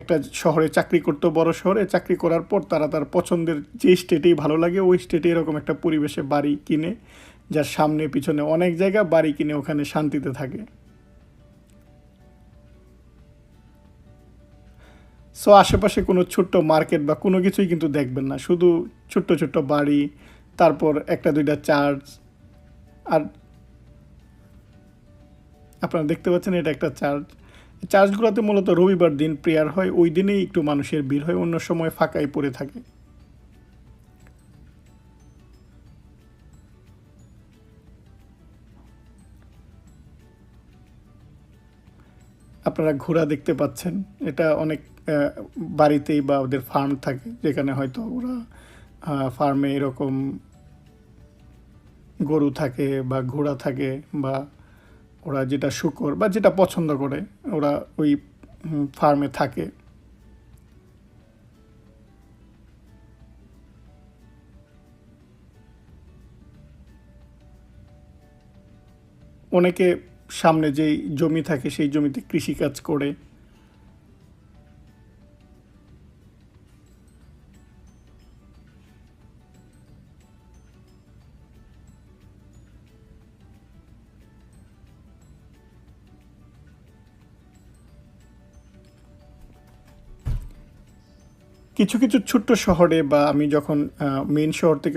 একটা শহরে চাকরি করতো, বড় শহরে চাকরি করার পর তারা তার পছন্দের যে স্টেটেই ভালো লাগে ওই স্টেটে এরকম একটা পরিবেশে বাড়ি কিনে, যার সামনে পিছনে অনেক জায়গা, বাড়ি কিনে ওখানে শান্তিতে থাকে। সো আশেপাশে কোনো ছোট্ট মার্কেট বা কোনো কিছুই কিন্তু দেখবেন না, শুধু ছোট্ট ছোট্ট বাড়ি, তারপর একটা দুইটা চার্চ। আর আপনারা দেখতে পাচ্ছেন এটা একটা চার্চ। চার্চগুলোতে মূলত রবিবার দিন প্রেয়ার হয়, ওই দিনেই একটু মানুষের ভিড় হয়, অন্য সময় ফাঁকাই পড়ে থাকে। আপনারা ঘোড়া দেখতে পাচ্ছেন, এটা অনেক বাড়িতেই বা ওদের ফার্ম থাকে, যেখানে হয়তো ওরা ফার্মে এরকম গরু থাকে বা ঘোড়া থাকে, বা ওরা যেটা শূকর বা যেটা পছন্দ করে ওরা ওই ফার্মে থাকে। অনেকে সামনে যেই জমি থাকে সেই জমিতে কৃষিকাজ করে। কিছু কিছু ছোট্ট শহরে বা আমি যখন মেইন শহর থেকে